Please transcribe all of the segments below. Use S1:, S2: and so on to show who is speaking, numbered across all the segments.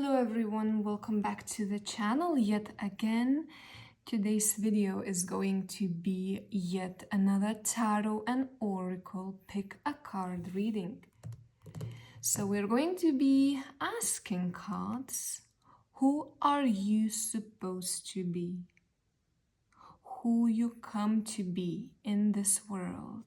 S1: Hello everyone, welcome back to the channel yet again. Today's video is going to be yet another tarot and oracle pick a card reading. So we're going to be asking cards, who are you supposed to be? Who you come to be in this world?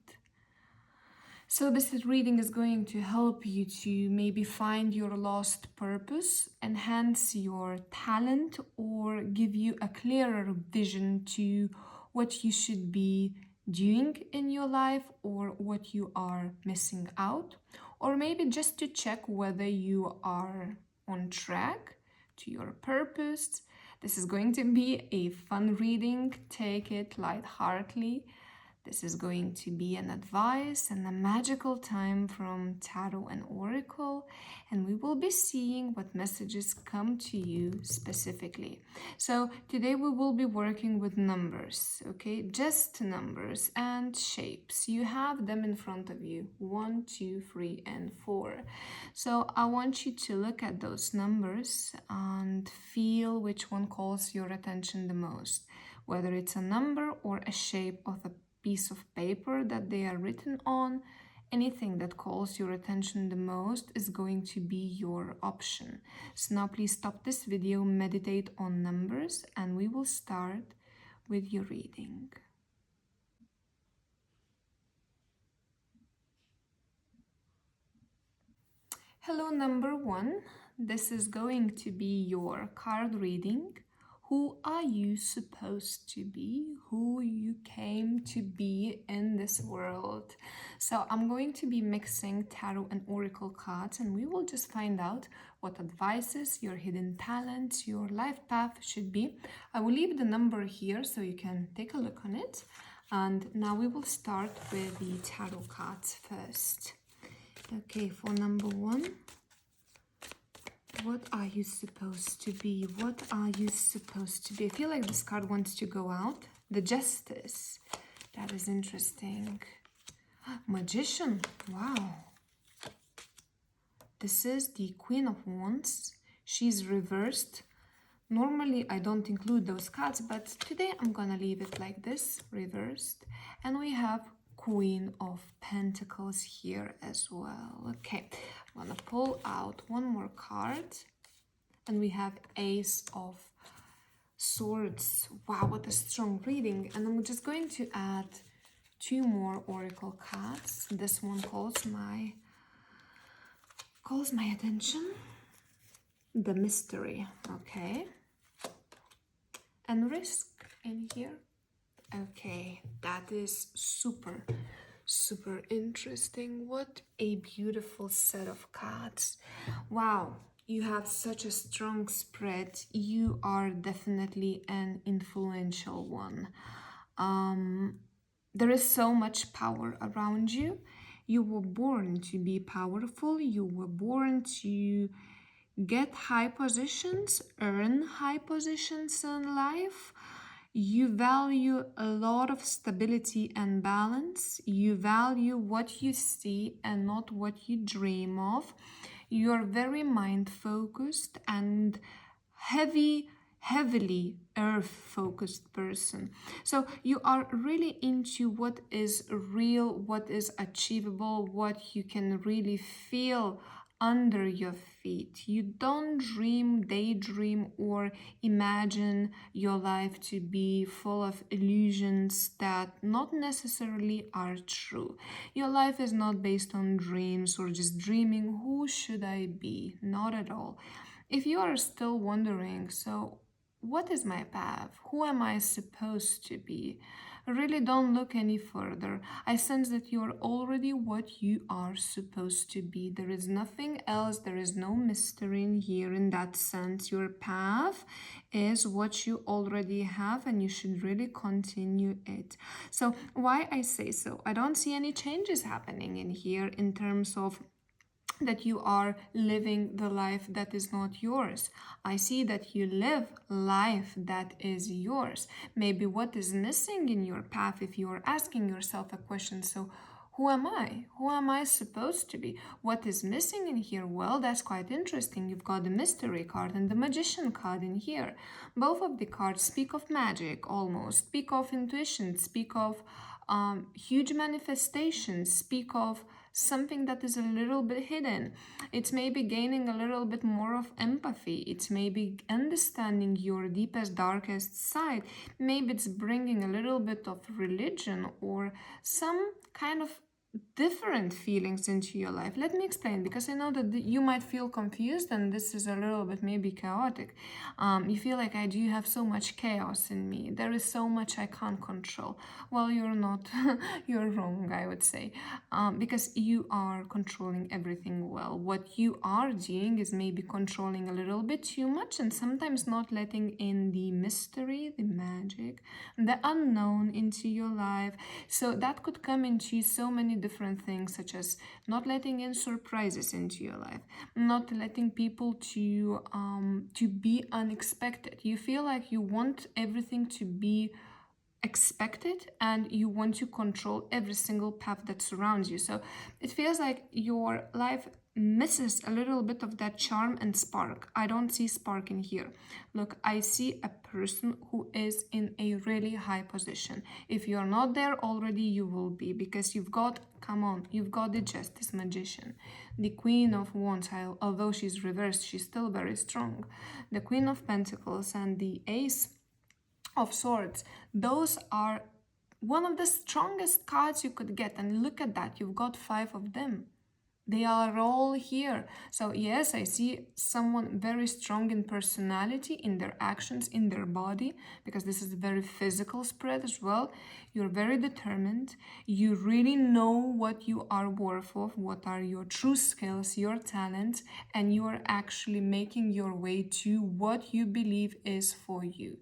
S1: So this reading is going to help you to maybe find your lost purpose, enhance your talent, or give you a clearer vision to what you should be doing in your life or what you are missing out, or maybe just to check whether you are on track to your purpose. This is going to be a fun reading. Take it lightheartedly. This is going to be an advice and a magical time from Tarot and Oracle, and we will be seeing what messages come to you specifically. So today we will be working with numbers, okay? Just numbers and shapes. You have them in front of you, 1, 2, 3, and 4. So I want you to look at those numbers and feel which one calls your attention the most, whether it's a number or a shape of a piece of paper that they are written on. Anything that calls your attention the most is going to be your option. So now please stop this video, meditate on numbers, and we will start with your reading. Hello, number 1. This is going to be your card reading. Who are you supposed to be? Who you came to be in this world? So I'm going to be mixing tarot and oracle cards, and we will just find out what advices, your hidden talents, your life path should be. I will leave the number here so you can take a look on it. And now we will start with the tarot cards first. Okay, for number 1. What are you supposed to be? What are you supposed to be? I feel like this card wants to go out. The Justice. That is interesting. Magician. Wow. This is the Queen of Wands. She's reversed. Normally, I don't include those cards, but today I'm gonna leave it like this, reversed. And we have Queen of Pentacles here as well. Okay, I'm gonna pull out one more card, and we have Ace of Swords. Wow, what a strong reading. And I'm just going to add 2 more oracle cards. This one calls my attention. The Mystery. Okay, and Risk in here. Okay, that is super interesting. What a beautiful set of cards. Wow, you have such a strong spread. You are definitely an influential one. There is so much power around you. You were born to be powerful. You were born to get high positions, earn high positions in life. You value a lot of stability and balance. You value what you see and not what you dream of. You're very mind-focused and heavily earth-focused person. So you are really into what is real, what is achievable, what you can really feel under your feet. You don't dream, daydream, or imagine your life to be full of illusions that not necessarily are true. Your life is not based on dreams or just dreaming, who should I be? Not at all. If you are still wondering, so what is my path? Who am I supposed to be? Really don't look any further. I sense that you're already what you are supposed to be. There is nothing else. There is no mystery in here in that sense. Your path is what you already have, and you should really continue it. So why I say so? I don't see any changes happening in here in terms of that you are living the life that is not yours. I see that you live life that is yours. Maybe what is missing in your path, if you are asking yourself a question, so Who am I? Who am I supposed to be? What is missing in here? Well, that's quite interesting. You've got the mystery card and the magician card in here. Both of the cards speak of magic almost, speak of intuition, speak of huge manifestations, speak of something that is a little bit hidden. It's maybe gaining a little bit more of empathy. It's maybe understanding your deepest, darkest side. Maybe it's bringing a little bit of religion or some kind of different feelings into your life. Let me explain, because I know that you might feel confused and this is a little bit maybe chaotic. You feel like, I do have so much chaos in me. There is so much I can't control. Well, you're not. You're wrong, I would say, because you are controlling everything well. What you are doing is maybe controlling a little bit too much and sometimes not letting in the mystery, the magic, the unknown into your life. So that could come into so many different things, such as not letting in surprises into your life, not letting people to be unexpected. You feel like you want everything to be expected and you want to control every single path that surrounds you. So it feels like your life misses a little bit of that charm and spark. I don't see spark in here. Look, I see a person who is in a really high position. If you're not there already, you will be, because you've got, come on, you've got the Justice Magician, the Queen of Wands. Although she's reversed, she's still very strong. The Queen of Pentacles and the Ace of Swords. Those are one of the strongest cards you could get, and look at that, you've got 5 of them. They are all here. So yes, I see someone very strong in personality, in their actions, in their body, because this is a very physical spread as well. You're very determined. You really know what you are worth of, what are your true skills, your talents, and you are actually making your way to what you believe is for you.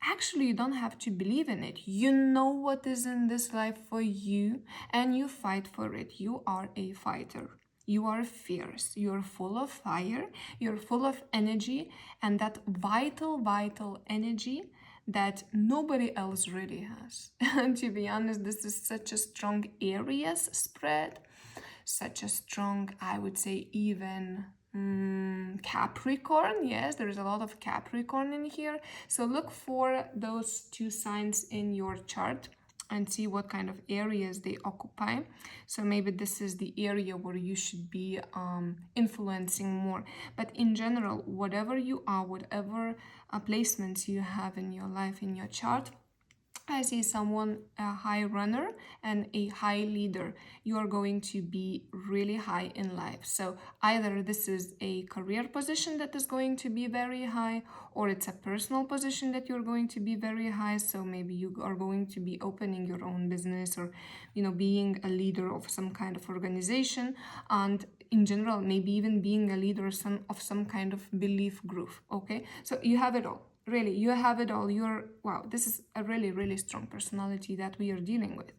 S1: Actually, you don't have to believe in it. You know what is in this life for you and you fight for it. You are a fighter. You are fierce. You're full of fire. You're full of energy, and that vital energy that nobody else really has. To be honest, this is such a strong Aries spread, such a strong, I would say, even Capricorn. Yes, there is a lot of Capricorn in here. So look for those 2 signs in your chart and see what kind of areas they occupy. So maybe this is the area where you should be influencing more. But in general, whatever you are, whatever placements you have in your life, in your chart, I see someone, a high runner and a high leader. You are going to be really high in life. So either this is a career position that is going to be very high, or it's a personal position that you're going to be very high. So maybe you are going to be opening your own business, or, being a leader of some kind of organization. And in general, maybe even being a leader of some kind of belief group. Okay, so you have it all. Really, you have it all. Wow, this is a really strong personality that we are dealing with.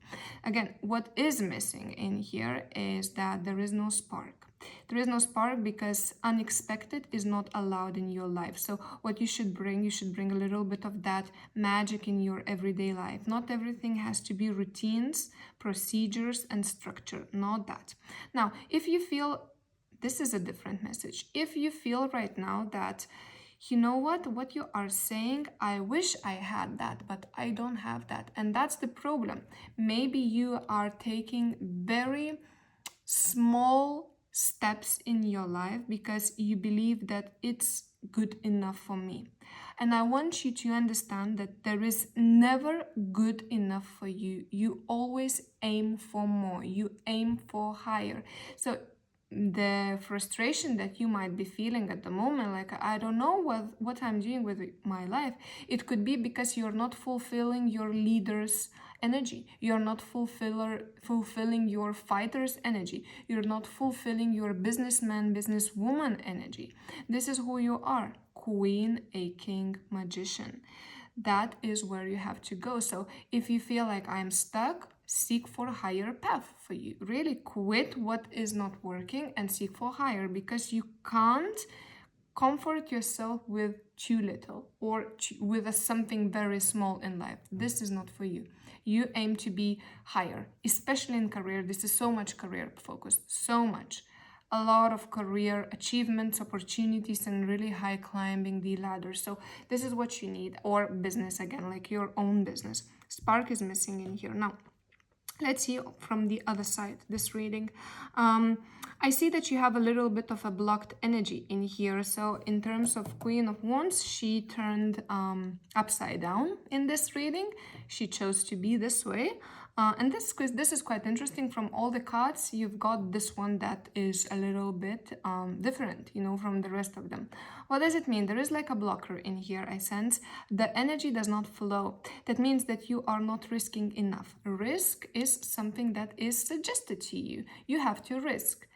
S1: Again, what is missing in here is that there is no spark. There is no spark because unexpected is not allowed in your life. So what you should bring a little bit of that magic in your everyday life. Not everything has to be routines, procedures, and structure. Not that. Now, if you feel, this is a different message. If you feel right now that, you know what you are saying, I wish I had that, but I don't have that. And that's the problem. Maybe you are taking very small steps in your life because you believe that it's good enough for me. And I want you to understand that there is never good enough for you. You always aim for more. You aim for higher. So the frustration that you might be feeling at the moment, like, I don't know what I'm doing with my life, it could be because you're not fulfilling your leader's energy. You're not fulfilling your fighter's energy. You're not fulfilling your businessman, businesswoman energy. This is who you are. Queen, a king, magician. That is where you have to go. So if you feel like I'm stuck, seek for a higher path for you. Really quit what is not working and seek for higher, because you can't comfort yourself with too little or with something very small in life. This is not for you. You aim to be higher, especially in career. This is so much career focused, so much. A lot of career achievements, opportunities, and really high climbing the ladder. So this is what you need. Or business again, like your own business. Spark is missing in here. Now, let's see from the other side, this reading. I see that you have a little bit of a blocked energy in here. So in terms of Queen of Wands, she turned upside down in this reading. She chose to be this way. And this is quite interesting. From all the cards, you've got this one that is a little bit different, from the rest of them. What does it mean? There is like a blocker in here, I sense. The energy does not flow. That means that you are not risking enough. Risk is something that is suggested to you. You have to risk.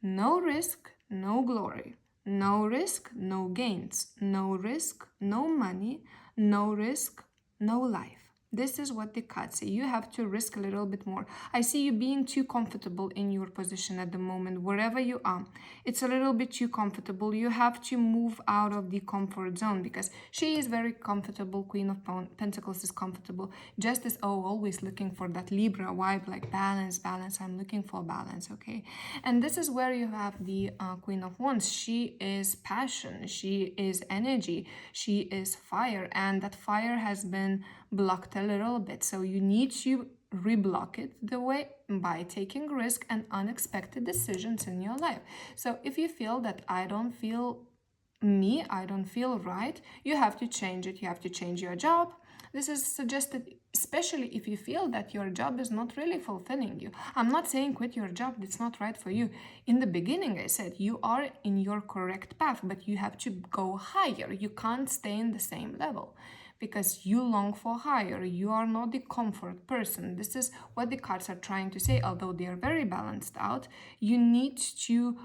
S1: No risk, no glory. No risk, no gains. No risk, no money. No risk, no life. This is what the cards say. You have to risk a little bit more. I see you being too comfortable in your position at the moment, wherever you are. It's a little bit too comfortable. You have to move out of the comfort zone because she is very comfortable. Queen of Pentacles is comfortable. Just as, always looking for that Libra vibe, like balance. I'm looking for balance, okay? And this is where you have the Queen of Wands. She is passion. She is energy. She is fire. And that fire has been blocked a little bit, so you need to reblock it the way by taking risk and unexpected decisions in your life. So if you feel that I don't feel right, you have to change it. You have to change your job. This is suggested, especially if you feel that your job is not really fulfilling you. I'm not saying quit your job, it's not right for you. In the beginning, I said you are in your correct path, but you have to go higher. You can't stay in the same level because you long for higher. You are not the comfort person. This is what the cards are trying to say, although they are very balanced out. You need to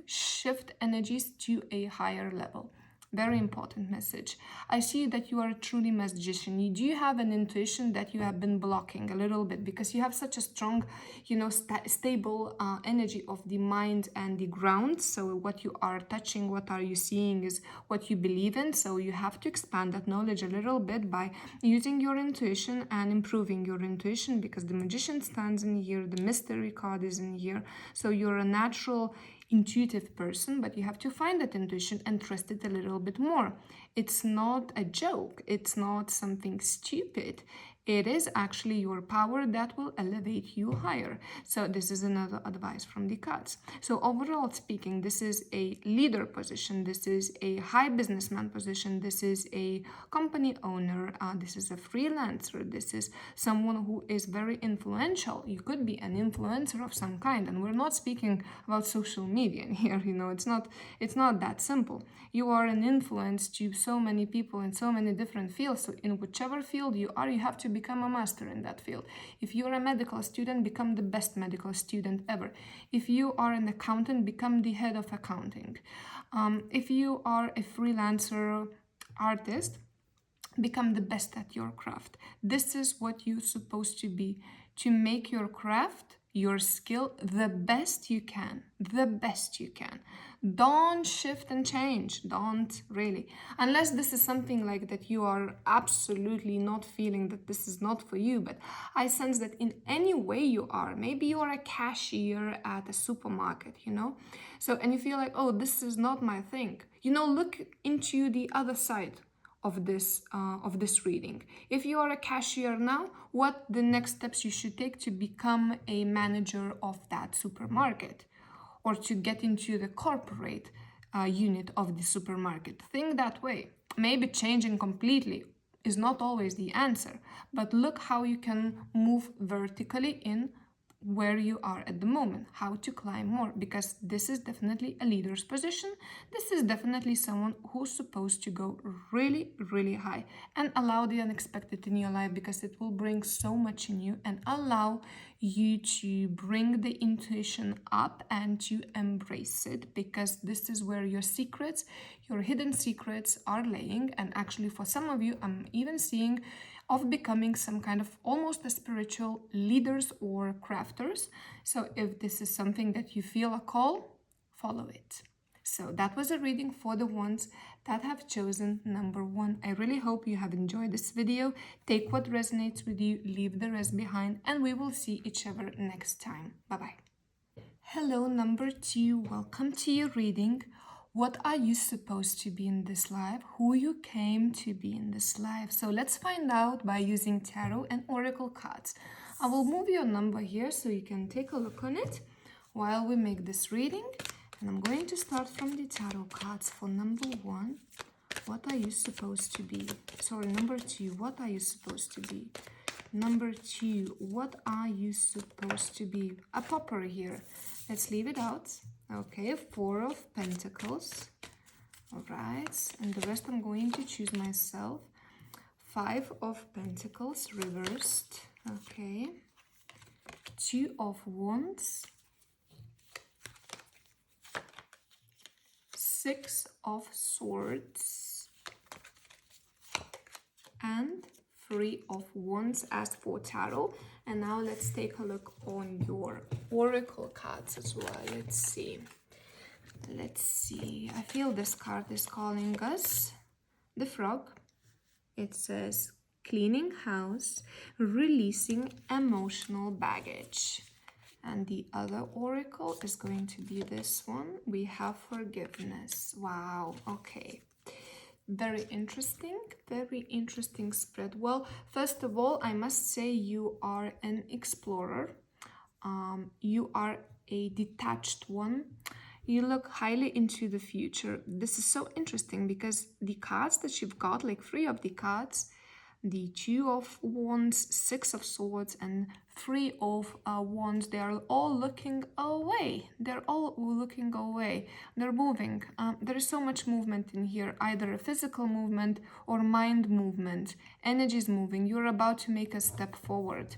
S1: shift energies to a higher level. Very important message. I see that you are a truly magician. Do you have an intuition that you have been blocking a little bit because you have such a strong, stable energy of the mind and the ground. So what you are touching, what are you seeing is what you believe in. So you have to expand that knowledge a little bit by using your intuition and improving your intuition, because the magician stands in here, the mystery card is in here. So you're a natural intuitive person, but you have to find that intuition and trust it a little bit more. It's not a joke. It's not something stupid. It is actually your power that will elevate you higher. So this is another advice from the cards. So overall speaking, this is a leader position. This is a high businessman position. This is a company owner. This is a freelancer. This is someone who is very influential. You could be an influencer of some kind. And we're not speaking about social media here. It's not that simple. You are an influence to so many people in so many different fields. So in whichever field you are, you have to become a master in that field. If you're a medical student, become the best medical student ever. If you are an accountant, become the head of accounting. If you are a freelancer artist, become the best at your craft. This is what you're supposed to be, to make your craft, your skill, the best you can. Don't shift and change. Don't really. Unless this is something like that you are absolutely not feeling that this is not for you. But I sense that in any way you are, maybe you are a cashier at a supermarket, So, and you feel like, this is not my thing. Look into the other side of this reading. If you are a cashier now, what the next steps you should take to become a manager of that supermarket, or to get into the corporate unit of the supermarket. Think that way. Maybe changing completely is not always the answer, but look how you can move vertically in where you are at the moment, how to climb more, because this is definitely a leader's position. This is definitely someone who's supposed to go really, really high and allow the unexpected in your life, because it will bring so much in you and allow you to bring the intuition up and to embrace it, because this is where your secrets, your hidden secrets are laying. And actually for some of you, I'm even seeing of becoming some kind of almost a spiritual leaders or crafters. So if this is something that you feel a call, follow it. So that was a reading for the ones that have chosen number 1. I really hope you have enjoyed this video. Take what resonates with you, leave the rest behind, and we will see each other next time. Bye-bye. Hello, number 2. Welcome to your reading. What are you supposed to be in this life? Who you came to be in this life? So let's find out by using tarot and oracle cards. I will move your number here so you can take a look on it while we make this reading. And I'm going to start from the tarot cards for number 1. What are you supposed to be? Sorry, number 2. What are you supposed to be? Number 2. What are you supposed to be? A popper here. Let's leave it out. Okay, 4 of Pentacles. All right. And the rest I'm going to choose myself. 5 of Pentacles reversed. Okay. 2 of Wands. 6 of Swords and 3 of Wands as for tarot. And now let's take a look on your oracle cards as well. Let's see. I feel this card is calling us the frog. It says cleaning house, releasing emotional baggage. And the other oracle is going to be this one. We have forgiveness. Wow, okay. Very interesting spread. Well, first of all, I must say you are an explorer. You are a detached one. You look highly into the future. This is so interesting because the cards that you've got, like 3 of the cards, the 2 of Wands, 6 of Swords, and 3 of Wands, they are all looking away. They're moving. There is so much movement in here, either a physical movement or mind movement. Energy is moving. You're about to make a step forward.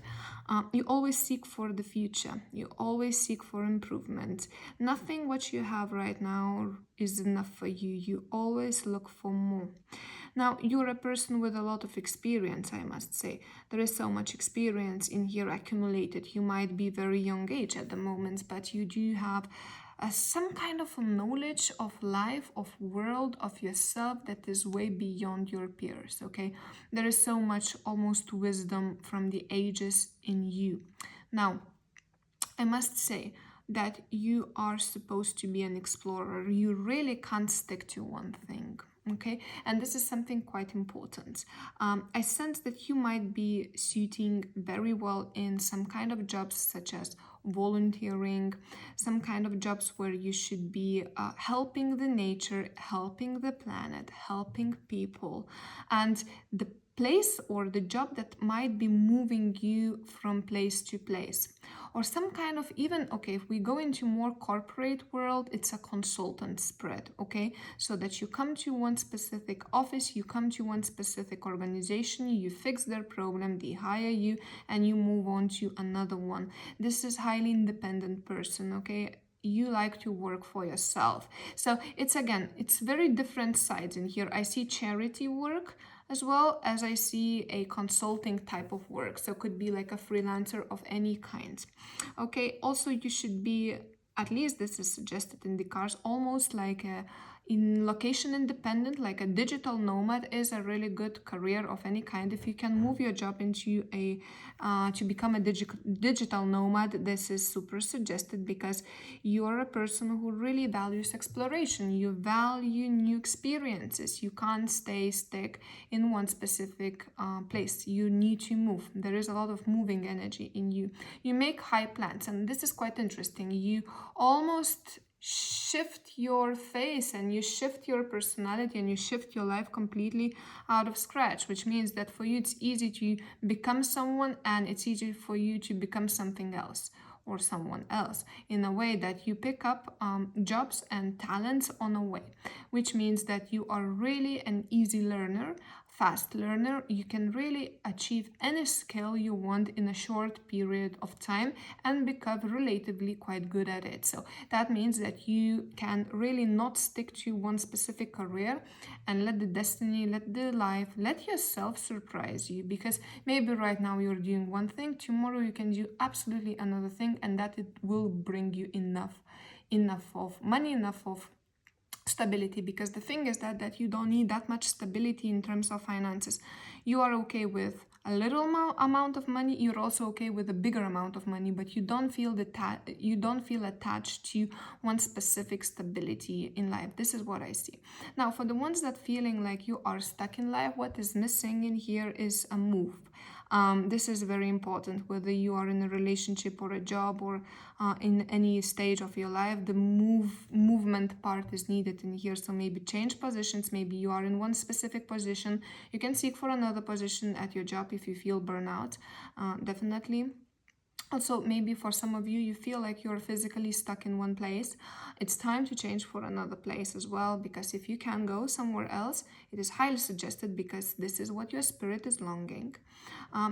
S1: You always seek for the future. You always seek for improvement. Nothing what you have right now is enough for you. You always look for more. Now, you're a person with a lot of experience, I must say. There is so much experience in here accumulated. You might be very young age at the moment, but you do have some kind of knowledge of life, of world, of yourself that is way beyond your peers, okay? There is so much almost wisdom from the ages in you. Now, I must say that you are supposed to be an explorer. You really can't stick to one thing. Okay, and this is something quite important. I sense that you might be suiting very well in some kind of jobs such as volunteering, some kind of jobs where you should be helping the nature, helping the planet, helping people, and the place or the job that might be moving you from place to place, or some kind of even, okay, if we go into more corporate world, it's a consultant spread, okay, so that you come to one specific office, you come to one specific organization, you fix their problem, they hire you, and you move on to another one. This is highly independent person, okay. You like to work for yourself. So it's very different sides in here. I see charity work as well as I see a consulting type of work. So it could be like a freelancer of any kind. Okay, also you should be, at least this is suggested in the cards, almost like in location independent, like a digital nomad is a really good career of any kind. If you can move your job into a to become a digital nomad, this is super suggested because you're a person who really values exploration. You value new experiences. You can't stay stuck in one specific place. You need to move. There is a lot of moving energy in you. You make high plans, and this is quite interesting. You almost shift your face and you shift your personality and you shift your life completely out of scratch, which means that for you it's easy to become someone and it's easy for you to become something else or someone else in a way that you pick up jobs and talents on a way, which means that you are really an easy learner, fast learner. You can really achieve any skill you want in a short period of time and become relatively quite good at it. So that means that you can really not stick to one specific career and let the destiny, let the life, let yourself surprise you, because maybe right now you're doing one thing, tomorrow you can do absolutely another thing, and that it will bring you enough of money, enough of stability, because the thing is that you don't need that much stability in terms of finances. You are okay with a little amount of money, you're also okay with a bigger amount of money, but you don't feel you don't feel attached to one specific stability in life. This is what I see. Now, for the ones that feeling like you are stuck in life, what is missing in here is a move. This is very important, whether you are in a relationship or a job or in any stage of your life. The movement part is needed in here. So maybe change positions. Maybe you are in one specific position, you can seek for another position at your job if you feel burnout. Definitely. Also, maybe for some of you, you feel like you're physically stuck in one place. It's time to change for another place as well, because if you can go somewhere else, it is highly suggested, because this is what your spirit is longing.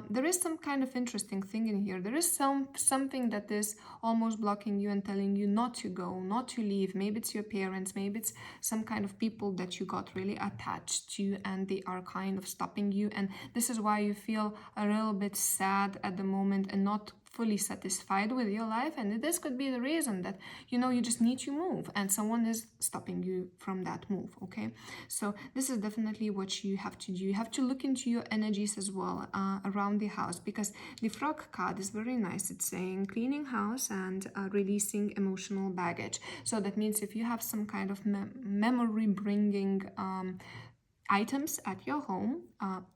S1: There is some kind of interesting thing in here. There is something that is almost blocking you and telling you not to go, not to leave. Maybe it's your parents, maybe it's some kind of people that you got really attached to and they are kind of stopping you. And this is why you feel a little bit sad at the moment and not fully satisfied with your life. And this could be the reason that you just need to move and someone is stopping you from that move. Okay, so this is definitely what you have to do. You have to look into your energies as well around the house, because the frog card is very nice. It's saying cleaning house and releasing emotional baggage. So that means if you have some kind of memory bringing items at your home,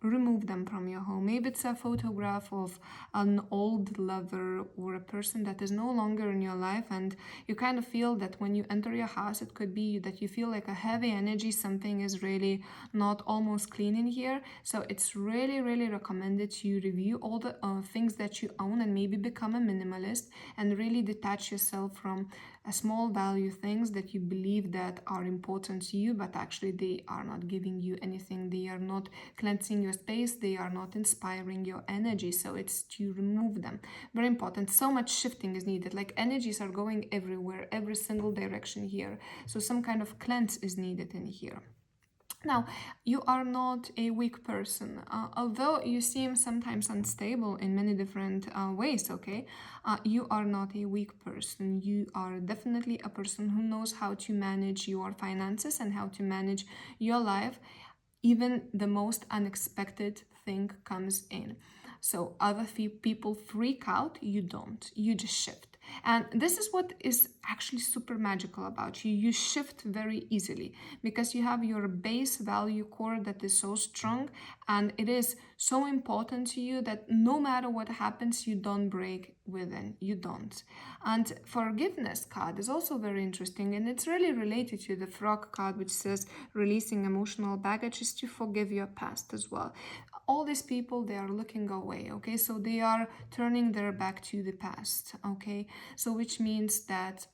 S1: remove them from your home. Maybe it's a photograph of an old lover or a person that is no longer in your life, and you kind of feel that when you enter your house, it could be that you feel like a heavy energy, something is really not almost clean in here. So it's really, really recommended to review all the things that you own and maybe become a minimalist and really detach yourself from small value things that you believe that are important to you, but actually they are not giving you anything. They are not cleansing your space, they are not inspiring your energy. So it's to remove them. Very important. So much shifting is needed. Like energies are going everywhere, every single direction here. So some kind of cleanse is needed in here. Now, you are not a weak person, although you seem sometimes unstable in many different ways, okay? You are not a weak person. You are definitely a person who knows how to manage your finances and how to manage your life. Even the most unexpected thing comes in. So other people freak out, you don't. You just shift. And this is what is actually super magical about you. You shift very easily because you have your base value core that is so strong, and it is so important to you that no matter what happens, you don't break within. You don't. And forgiveness card is also very interesting, and it's really related to the frog card, which says releasing emotional baggage is to forgive your past as well. All these people, they are looking away, okay? So they are turning their back to the past, okay? So which means that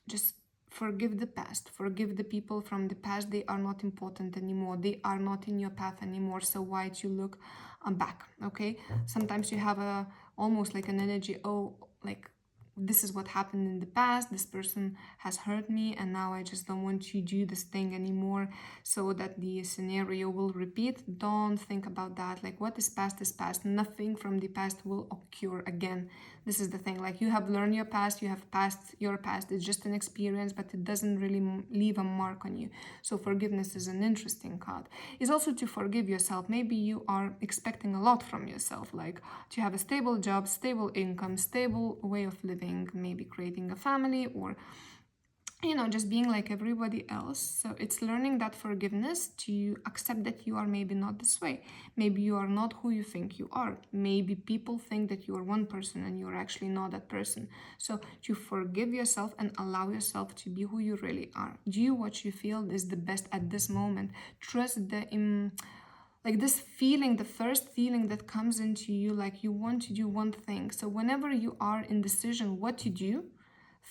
S1: just forgive the past, forgive the people from the past. They are not important anymore, they are not in your path anymore. So why to look back, okay? Sometimes you have a almost like an energy, oh, like this is what happened in the past, this person has hurt me, and now I just don't want to do this thing anymore, so that the scenario will repeat. Don't think about that. Like, what is past, nothing from the past will occur again. This is the thing, like, you have learned your past, you have passed your past, it's just an experience, but it doesn't really leave a mark on you. So forgiveness is an interesting card. It's also to forgive yourself. Maybe you are expecting a lot from yourself, like to have a stable job, stable income, stable way of living, maybe creating a family, or just being like everybody else. So it's learning that forgiveness, to accept that you are maybe not this way. Maybe you are not who you think you are. Maybe people think that you are one person and you're actually not that person. So to forgive yourself and allow yourself to be who you really are. Do what you feel is the best at this moment. Trust like this feeling, the first feeling that comes into you, like you want to do one thing. So whenever you are in decision what to do,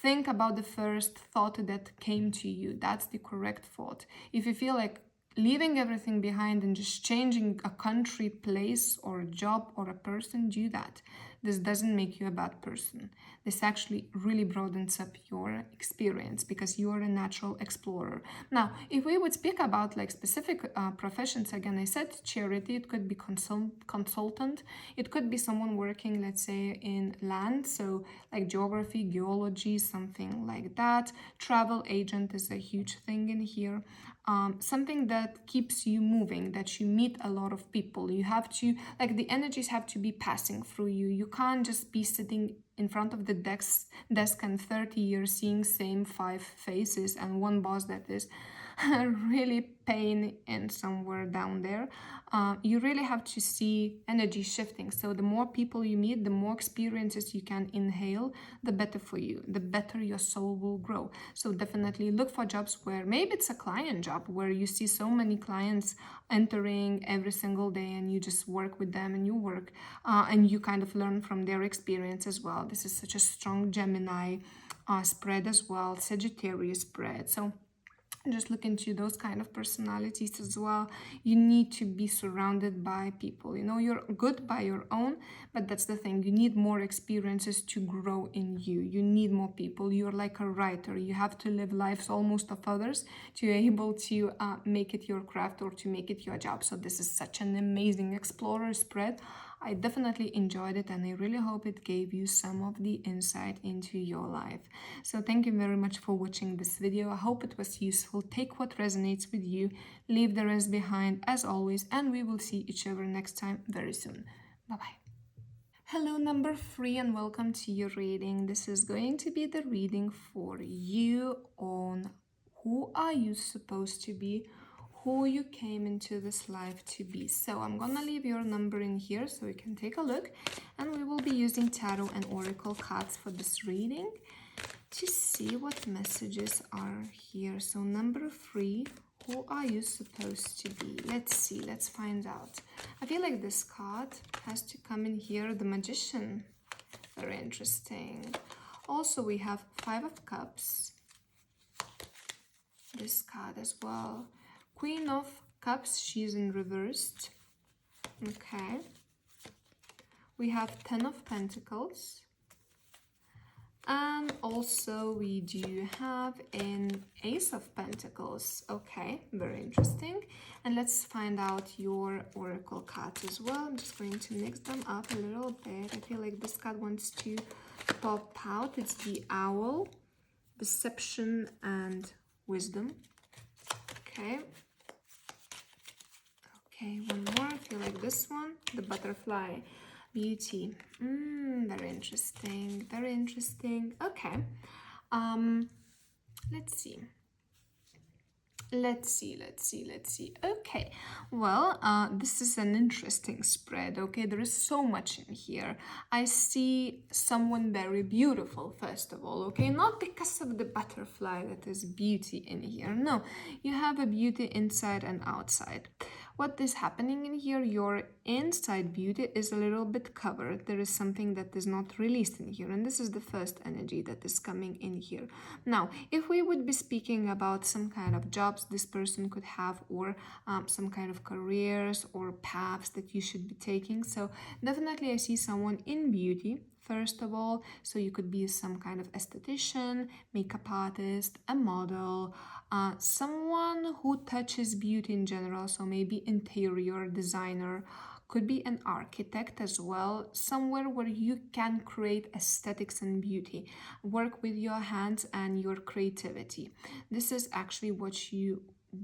S1: think about the first thought that came to you. That's the correct thought. If you feel like leaving everything behind and just changing a country, place, or a job or a person, do that. This doesn't make you a bad person. This actually really broadens up your experience because you are a natural explorer. Now, if we would speak about like specific professions, again, I said charity, it could be consultant, it could be someone working, let's say, in land, so like geography, geology, something like that. Travel agent is a huge thing in here. Something that keeps you moving, that you meet a lot of people. You have to, like, the energies have to be passing through you. You can't just be sitting in front of the desk and 30 years seeing same 5 faces and one boss that is really pain in somewhere down there. You really have to see energy shifting. So the more people you meet, the more experiences you can inhale, the better for you, the better your soul will grow. So definitely look for jobs where maybe it's a client job where you see so many clients entering every single day and you just work with them and you work and you kind of learn from their experience as well. This is such a strong Gemini spread as well, Sagittarius spread. So just look into those kind of personalities as well. You need to be surrounded by people. You're good by your own, but that's the thing. You need more experiences to grow in you. You need more people. You're like a writer. You have to live lives almost of others to be able to make it your craft or to make it your job. So this is such an amazing explorer spread. I definitely enjoyed it and I really hope it gave you some of the insight into your life. So thank you very much for watching this video. I hope it was useful. Take what resonates with you, leave the rest behind as always, and we will see each other next time very soon. Bye-bye. Hello, number 3, and welcome to your reading. This is going to be the reading for you on who are you supposed to be, who you came into this life to be. So I'm gonna leave your number in here so you can take a look, and we will be using tarot and oracle cards for this reading to see what messages are here. So number 3, who are you supposed to be? Let's see, let's find out. I feel like this card has to come in here, the Magician. Very interesting. Also, we have 5 of Cups. This card as well. Queen of Cups, she's in reversed. Okay. We have 10 of Pentacles. And also we do have an Ace of Pentacles. Okay, very interesting. And let's find out your oracle cards as well. I'm just going to mix them up a little bit. I feel like this card wants to pop out. It's the Owl, Deception, and Wisdom. Okay. Okay, one more. I feel like this one, the Butterfly, Beauty. Very interesting. Very interesting. Okay. Let's see. Let's see. Okay, well, this is an interesting spread. Okay, there is so much in here. I see someone very beautiful, first of all. Okay, not because of the butterfly that is beauty in here. No, you have a beauty inside and outside. What is happening in here, your inside beauty is a little bit covered. There is something that is not released in here, and this is the first energy that is coming in here. Now, if we would be speaking about some kind of jobs this person could have, or some kind of careers or paths that you should be taking, so definitely I see someone in beauty. First of all, so you could be some kind of esthetician, makeup artist, a model, someone who touches beauty in general, so maybe interior designer, could be an architect as well, somewhere where you can create aesthetics and beauty, work with your hands and your creativity. This is actually what you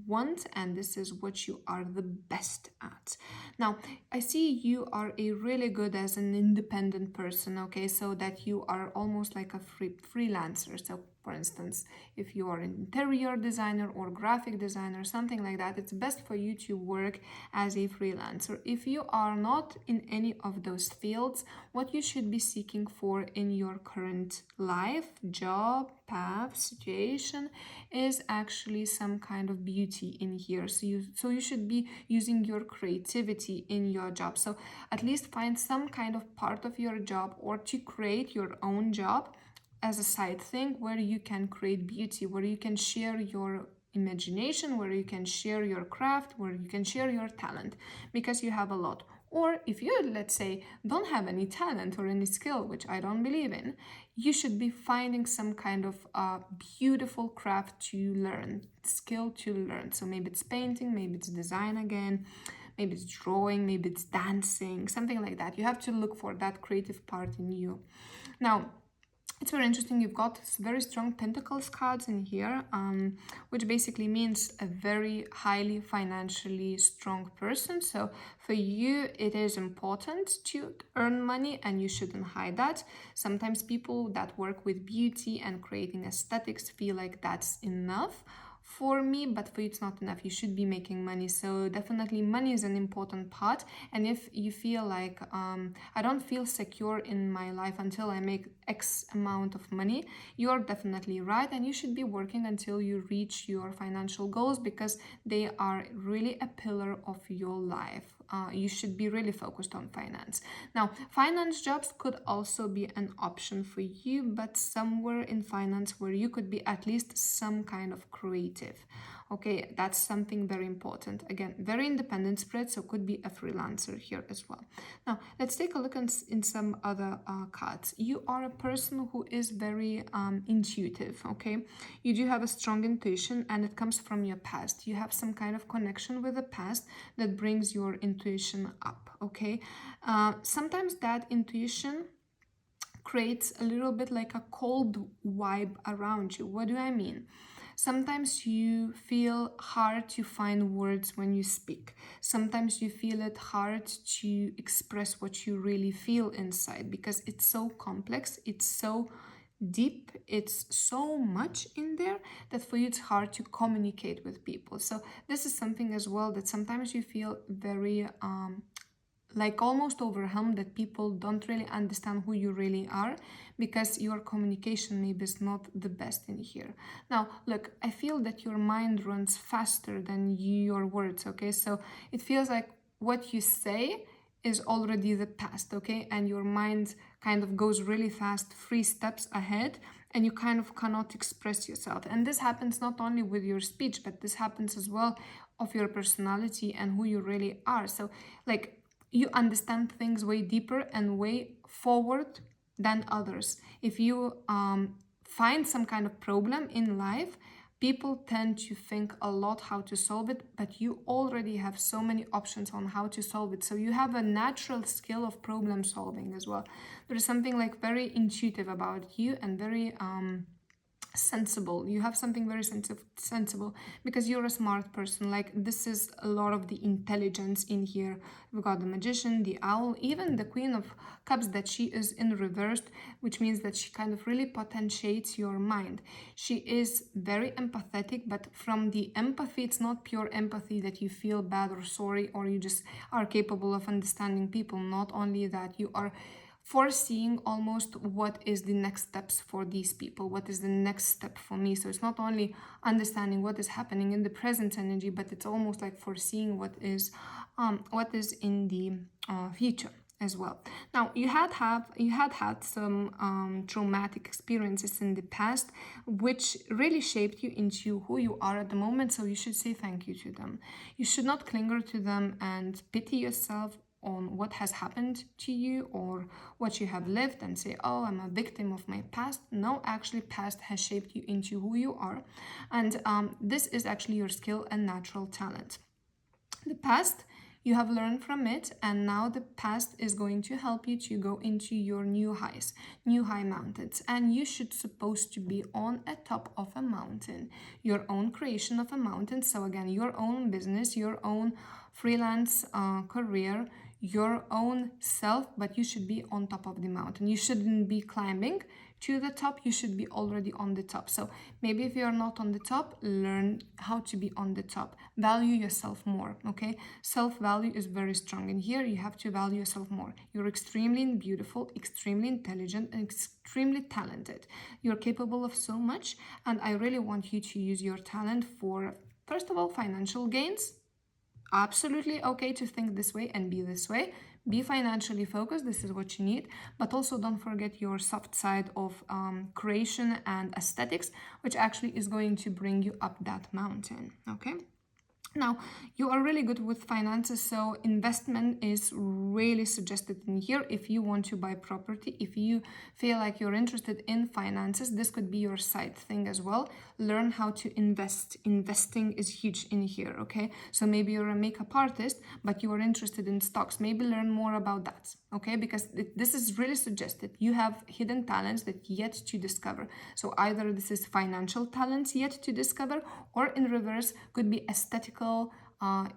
S1: want and this is what you are the best at. Now, I see you are a really good as an independent person, okay, so that you are almost like a freelancer. So for instance, if you are an interior designer or graphic designer, something like that, it's best for you to work as a freelancer. If you are not in any of those fields, what you should be seeking for in your current life, job, path, situation is actually some kind of beauty in here. So you should be using your creativity in your job. So at least find some kind of part of your job or to create your own job as a side thing where you can create beauty, where you can share your imagination, where you can share your craft, where you can share your talent, because you have a lot. Or if you, let's say, don't have any talent or any skill, which I don't believe in, you should be finding some kind of beautiful craft to learn, skill to learn. So maybe it's painting, maybe it's design again, maybe it's drawing, maybe it's dancing, something like that. You have to look for that creative part in you. Now, it's very interesting. You've got very strong pentacles cards in here, which basically means a very highly financially strong person. So for you, it is important to earn money, and you shouldn't hide that. Sometimes people that work with beauty and creating aesthetics feel like that's enough for me, but for you it's not enough. You should be making money. So definitely money is an important part. And if you feel like I don't feel secure in my life until I make X amount of money, you're definitely right, and you should be working until you reach your financial goals, because they are really a pillar of your life. You should be really focused on finance. Now, finance jobs could also be an option for you, but somewhere in finance where you could be at least some kind of creative. Okay, that's something very important. Again, very independent spread, so could be a freelancer here as well. Now, let's take a look in some other cards. You are a person who is very intuitive, okay? You do have a strong intuition, and it comes from your past. You have some kind of connection with the past that brings your intuition up, okay? Sometimes that intuition creates a little bit like a cold vibe around you. What do I mean? Sometimes you feel hard to find words when you speak. Sometimes you feel it hard to express what you really feel inside, because it's so complex, it's so deep, it's so much in there that for you it's hard to communicate with people. So this is something as well, that sometimes you feel very like almost overwhelmed, that people don't really understand who you really are, because your communication maybe is not the best in here. Now, look, I feel that your mind runs faster than your words, okay? So it feels like what you say is already the past, okay? And your mind kind of goes really fast, 3 steps ahead, and you kind of cannot express yourself. And this happens not only with your speech, but this happens as well of your personality and who you really are. So like, you understand things way deeper and way forward than others. If you find some kind of problem in life, people tend to think a lot how to solve it, but you already have so many options on how to solve it. So you have a natural skill of problem solving as well. There is something like very intuitive about you, and very sensible. You have something very sensible, because you're a smart person. Like, this is a lot of the intelligence in here. We've got the Magician, the Owl, even the Queen of Cups, that she is in reversed, which means that she kind of really potentiates your mind. She is very empathetic, but from the empathy, it's not pure empathy that you feel bad or sorry, or you just are capable of understanding people. Not only that, you are foreseeing almost what is the next steps for these people, what is the next step for me. So it's not only understanding what is happening in the present energy, but it's almost like foreseeing what is in the future as well. Now, you had some traumatic experiences in the past, which really shaped you into who you are at the moment. So you should say thank you to them. You should not cling to them and pity yourself on what has happened to you or what you have lived and say, oh, I'm a victim of my past. No, actually, past has shaped you into who you are. And this is actually your skill and natural talent. The past, you have learned from it, and now the past is going to help you to go into your new highs, new high mountains. And you should supposed to be on a top of a mountain, your own creation of a mountain. So again, your own business, your own freelance career, your own self, but you should be on top of the mountain. You shouldn't be climbing to the top, you should be already on the top. So maybe if you're not on the top, learn how to be on the top. Value yourself more, okay? Self-value is very strong. And here you have to value yourself more. You're extremely beautiful, extremely intelligent, and extremely talented. You're capable of so much, and I really want you to use your talent for, first of all, financial gains. Absolutely okay to think this way and be this way, Be financially focused, this is what you need, but also don't forget your soft side of creation and aesthetics, which actually is going to bring you up that mountain, okay? Now, you are really good with finances, so investment is really suggested in here if you want to buy property. If you feel like you're interested in finances, this could be your side thing as well. Learn how to invest. Investing is huge in here, okay? So maybe you're a makeup artist, but you are interested in stocks. Maybe learn more about that, okay? Because this is really suggested. You have hidden talents that yet to discover. So either this is financial talents yet to discover, or in reverse, could be aesthetical,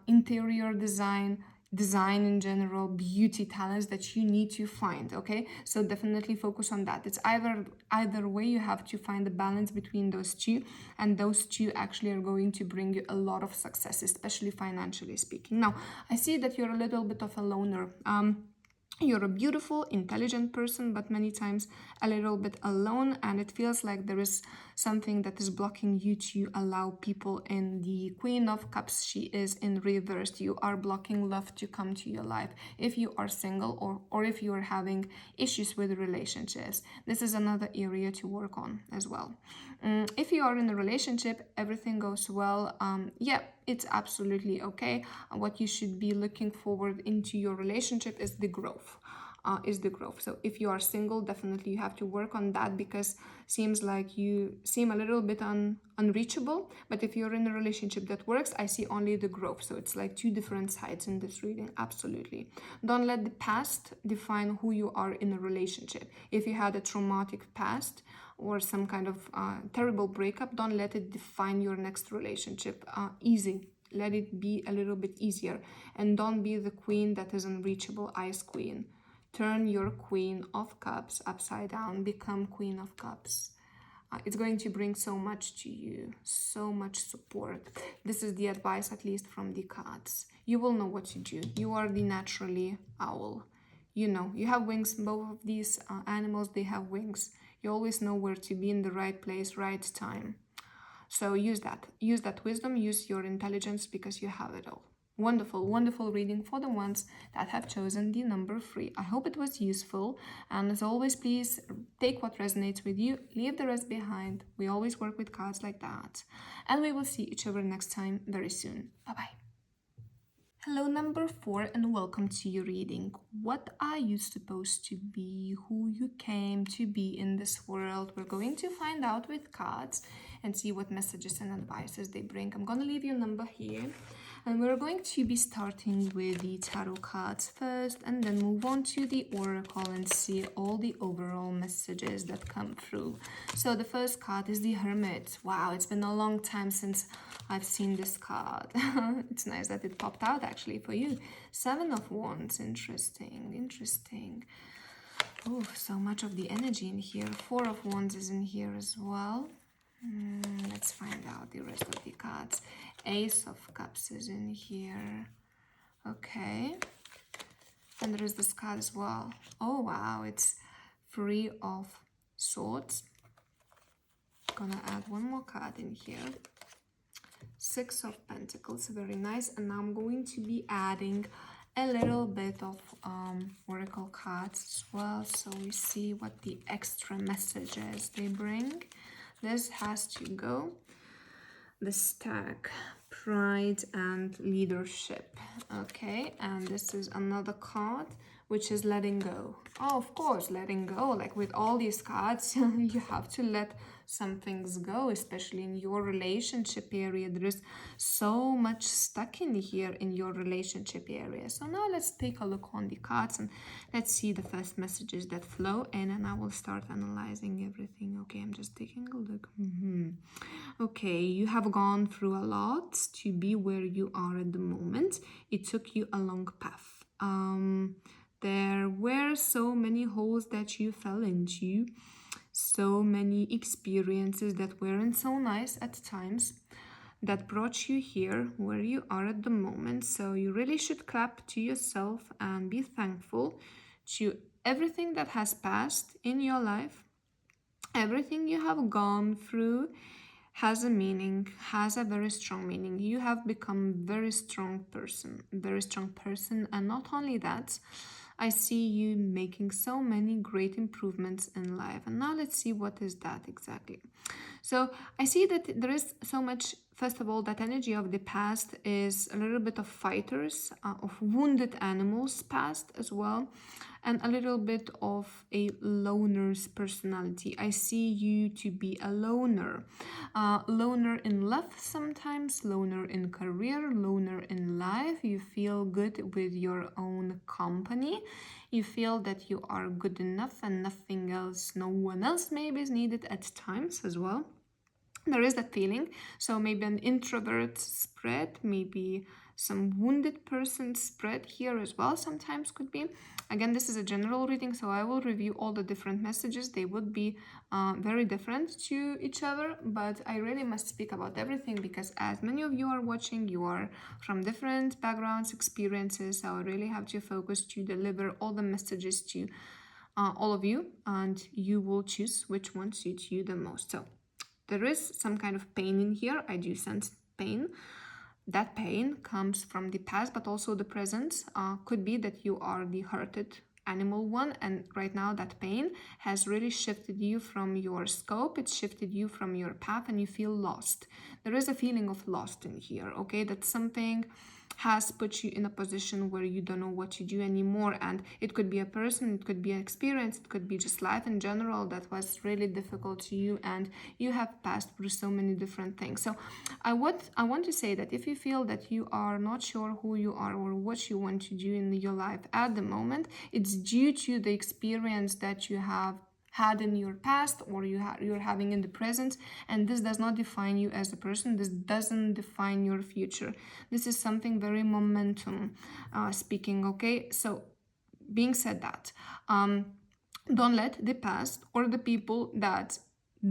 S1: interior design in general, beauty talents that you need to find, okay? So definitely focus on that. It's either way, you have to find the balance between those two, and those two actually are going to bring you a lot of success, especially financially speaking. Now, I see that you're a little bit of a loner. You're a beautiful, intelligent person, but many times a little bit alone, and it feels like there is something that is blocking you to allow people in. The Queen of Cups, she is in reverse. You are blocking love to come to your life if you are single, or if you are having issues with relationships. This is another area to work on as well. If you are in a relationship, everything goes well. Yeah, it's absolutely okay. What you should be looking forward into your relationship is the growth. So if you are single, definitely you have to work on that, because seems like you seem a little bit unreachable. But if you're in a relationship that works, I see only the growth. So it's like two different sides in this reading. Absolutely. Don't let the past define who you are in a relationship. If you had a traumatic past or some kind of terrible breakup, don't let it define your next relationship. Easy. Let it be a little bit easier. And don't be the queen that is unreachable, ice queen. Turn your Queen of Cups upside down. Become Queen of Cups. It's going to bring so much to you, so much support. This is the advice, at least from the cards. You will know what to do. You are the naturally owl. You know, you have wings. Both of these animals, they have wings. You always know where to be in the right place, right time. So use that. Use that wisdom. Use your intelligence, because you have it all. Wonderful, wonderful reading for the ones that have chosen the number 3. I hope it was useful. And as always, please take what resonates with you, leave the rest behind. We always work with cards like that. And we will see each other next time very soon. Bye-bye. Hello, number 4, and welcome to your reading. What are you supposed to be? Who you came to be in this world? We're going to find out with cards and see what messages and advices they bring. I'm going to leave your number here. And we're going to be starting with the tarot cards first, and then move on to the oracle and see all the overall messages that come through. So the first card is the Hermit. Wow, it's been a long time since I've seen this card. It's nice that it popped out actually for you. 7 of Wands. Interesting, interesting. Oh, so much of the energy in here. 4 of Wands is in here as well. Let's find out the rest of the cards. Ace of Cups is in here. Okay. And there is this card as well. Oh, wow. It's 3 of Swords. Gonna add one more card in here. 6 of Pentacles. Very nice. And now I'm going to be adding a little bit of oracle cards as well. So we see what the extra messages they bring. This has to go. The Stag, Pride and Leadership. Okay, and this is another card, which is letting go. Oh, of course, letting go. Like with all these cards, you have to let some things go, especially in your relationship area. There is so much stuck in here in your relationship area. So now let's take a look on the cards and let's see the first messages that flow in, and I will start analyzing everything. Okay, I'm just taking a look. Okay, you have gone through a lot to be where you are at the moment. It took you a long path. There were so many holes that you fell into, so many experiences that weren't so nice at times, that brought you here where you are at the moment. So you really should clap to yourself and be thankful to everything that has passed in your life, everything you have gone through. has a meaning, has a very strong meaning. You have become very strong person, and not only that, I see you making so many great improvements in life. And now let's see what is that exactly. So I see that there is so much. First of all, that energy of the past is a little bit of fighters, of wounded animals past as well, and a little bit of a loner's personality. I see you to be a loner. Loner in love sometimes, loner in career, loner in life. You feel good with your own company. You feel that you are good enough and nothing else, no one else maybe is needed at times as well. There is that feeling. So maybe an introvert spread, maybe some wounded person spread here as well sometimes could be. Again, this is a general reading, so I will review all the different messages. They would be very different to each other, but I really must speak about everything because as many of you are watching, you are from different backgrounds, experiences, so I really have to focus to deliver all the messages to all of you, and you will choose which one suits you the most. So there is some kind of pain in here. I do sense pain. That pain comes from the past, but also the present. Could be that you are the hurted animal one, and right now that pain has really shifted you from your scope. It's shifted you from your path, and you feel lost. There is a feeling of lost in here, okay? That something has put you in a position where you don't know what to do anymore, and it could be a person, it could be an experience, it could be just life in general that was really difficult to you, and you have passed through so many different things. So I want to say that if you feel that you are not sure who you are or what you want to do in your life at the moment, it's due to the experience that you have had in your past or you're having in the present, and this does not define you as a person. This doesn't define your future. This is something very momentum speaking, okay? So being said that, don't let the past or the people that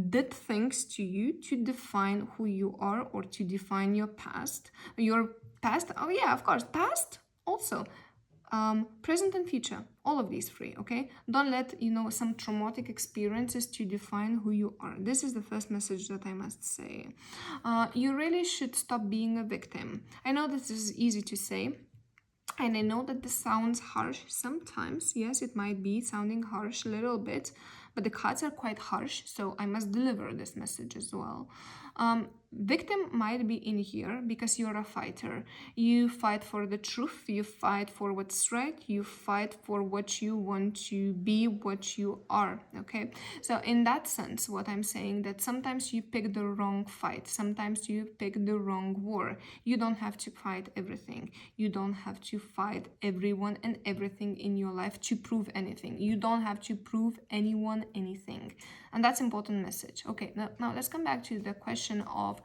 S1: did things to you to define who you are or to define your past. Oh yeah, of course, past also, present and future, all of these three, okay? Don't let some traumatic experiences to define who you are. This is the first message that I must say. You really should stop being a victim. I know this is easy to say, and I know that this sounds harsh sometimes. Yes, it might be sounding harsh a little bit, but the cards are quite harsh, so I must deliver this message as well. Victim might be in here because you're a fighter. You fight for the truth, you fight for what's right, you fight for what you want to be, what you are, okay? So in that sense, what I'm saying, that sometimes you pick the wrong fight, sometimes you pick the wrong war. You don't have to fight everything. You don't have to fight everyone and everything in your life to prove anything. You don't have to prove anyone anything. And that's important message. Okay, now let's come back to the question of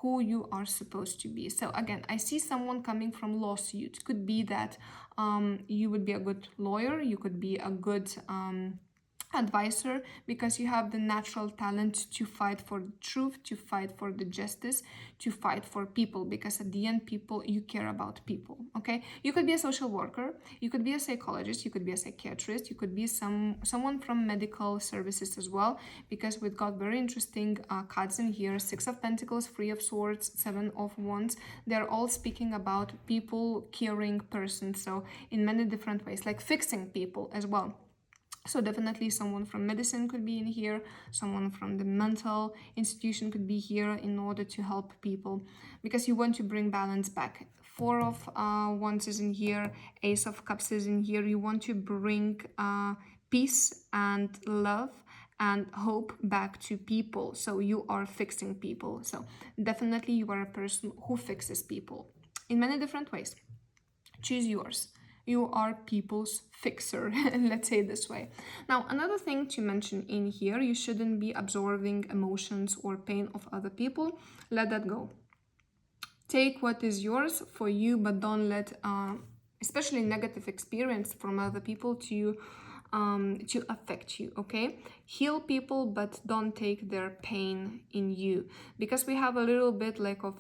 S1: who you are supposed to be. So again, I see someone coming from lawsuit. Could be that you would be a good lawyer. You could be a good advisor because you have the natural talent to fight for the truth, to fight for the justice, to fight for people, because at the end, people, you care about people, okay? You could be a social worker, you could be a psychologist, you could be a psychiatrist, you could be someone from medical services as well, because we've got very interesting cards in here: Six of Pentacles, Three of Swords, Seven of Wands. They're all speaking about people, caring persons, so in many different ways, like fixing people as well. So definitely someone from medicine could be in here, someone from the mental institution could be here in order to help people, because you want to bring balance back. Four of Wands is in here, Ace of Cups is in here. You want to bring peace and love and hope back to people. So you are fixing people. So definitely you are a person who fixes people in many different ways. Choose yours. You are people's fixer, let's say it this way. Now, another thing to mention in here, you shouldn't be absorbing emotions or pain of other people. Let that go. Take what is yours for you, but don't let, especially negative experience from other people to affect you, okay? Heal people, but don't take their pain in you, because we have a little bit like of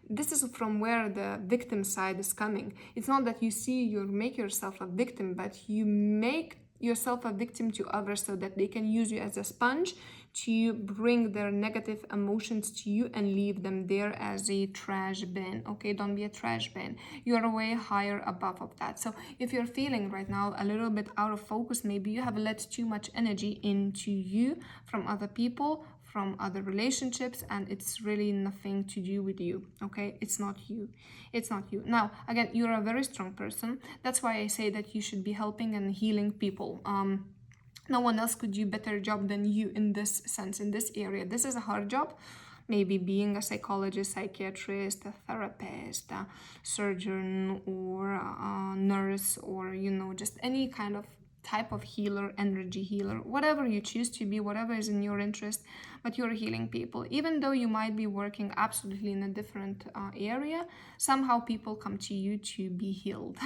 S1: this is from where the victim side is coming. It's not that you make yourself a victim, but you make yourself a victim to others so that they can use you as a sponge to bring their negative emotions to you and leave them there as a trash bin. Okay, don't be a trash bin. You're way higher above of that. So if you're feeling right now a little bit out of focus, maybe you have let too much energy into you from other people, from other relationships, and it's really nothing to do with you. Okay, it's not you. It's not you. Now again, you're a very strong person. That's why I say that you should be helping and healing people. No one else could do better job than you in this sense, in this area. This is a hard job. Maybe being a psychologist, psychiatrist, a therapist, a surgeon, or a nurse, or just any kind of type of healer, energy healer, whatever you choose to be, whatever is in your interest, but you're healing people. Even though you might be working absolutely in a different area, somehow people come to you to be healed.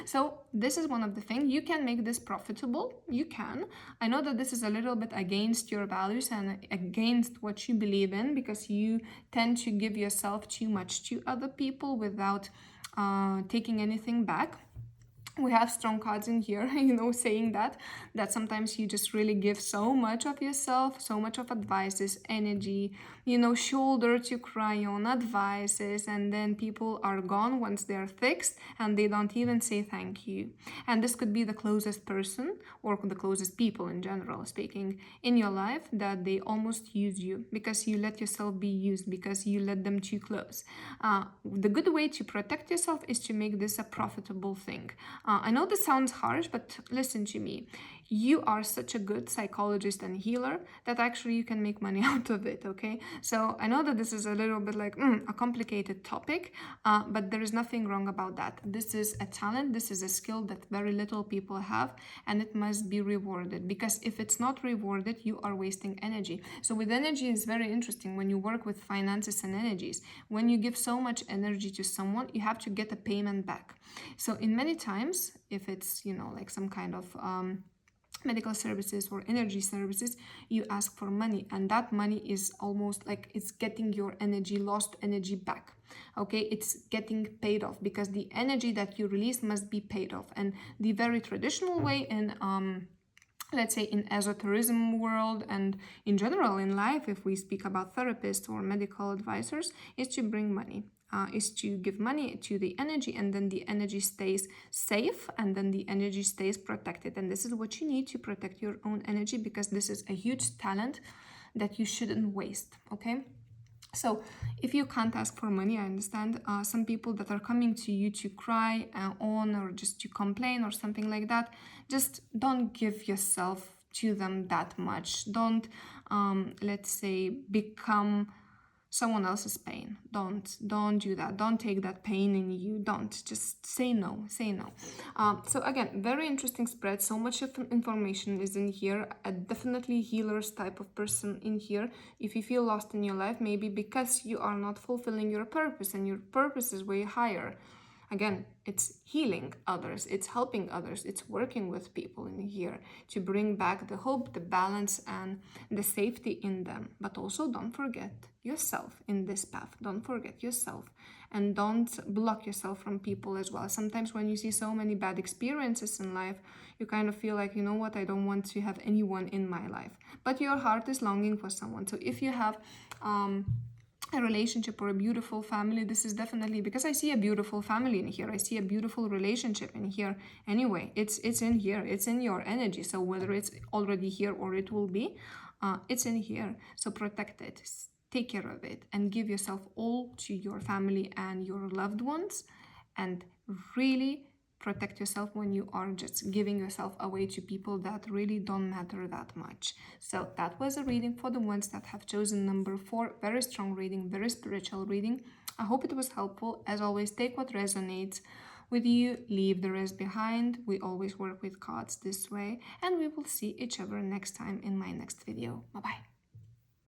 S1: So this is one of the things. You can make this profitable. You can. I know that this is a little bit against your values and against what you believe in, because you tend to give yourself too much to other people without taking anything back. We have strong cards in here, saying that sometimes you just really give so much of yourself, so much of advices, energy, shoulder to cry on, advices, and then people are gone once they're fixed and they don't even say thank you. And this could be the closest person or the closest people in general speaking in your life, that they almost use you because you let yourself be used, because you let them too close. The good way to protect yourself is to make this a profitable thing. I know this sounds harsh, but listen to me. You are such a good psychologist and healer that actually you can make money out of it, okay? So I know that this is a little bit like a complicated topic, but there is nothing wrong about that. This is a talent, this is a skill that very little people have, and it must be rewarded, because if it's not rewarded, you are wasting energy. So with energy, it's very interesting when you work with finances and energies. When you give so much energy to someone, you have to get a payment back. So in many times, if it's, like some kind of medical services or energy services, you ask for money, and that money is almost like it's getting your energy, lost energy back. Okay, it's getting paid off, because the energy that you release must be paid off. And the very traditional way in let's say in esotericism world and in general in life, if we speak about therapists or medical advisors, is to bring money. Is to give money to the energy, and then the energy stays safe, and then the energy stays protected. And this is what you need to protect your own energy, because this is a huge talent that you shouldn't waste. Okay, so if you can't ask for money, I understand. Some people that are coming to you to cry on, or just to complain or something like that, just don't give yourself to them that much. Don't let's say become someone else's pain. Don't do that. Don't take that pain in you. Don't. Just say no. Say no. So again, very interesting spread. So much of information is in here. A definitely healer's type of person in here. If you feel lost in your life, maybe because you are not fulfilling your purpose, and your purpose is way higher. Again, it's healing others, it's helping others, it's working with people in here to bring back the hope, the balance, and the safety in them. But also don't forget yourself in this path. Don't forget yourself, and don't block yourself from people as well. Sometimes when you see so many bad experiences in life, you kind of feel like, you know what, I don't want to have anyone in my life. But your heart is longing for someone. So if you have a relationship or a beautiful family, this is definitely, because I see a beautiful family in here, I see a beautiful relationship in here. Anyway, it's in here, it's in your energy. So whether it's already here or it will be, it's in here. So protect it, take care of it, and give yourself all to your family and your loved ones, and really protect yourself when you are just giving yourself away to people that really don't matter that much. So that was a reading for the ones that have chosen number 4. Very strong reading, very spiritual reading. I hope it was helpful. As always, take what resonates with you, leave the rest behind. We always work with cards this way, and we will see each other next time in my next video. Bye bye.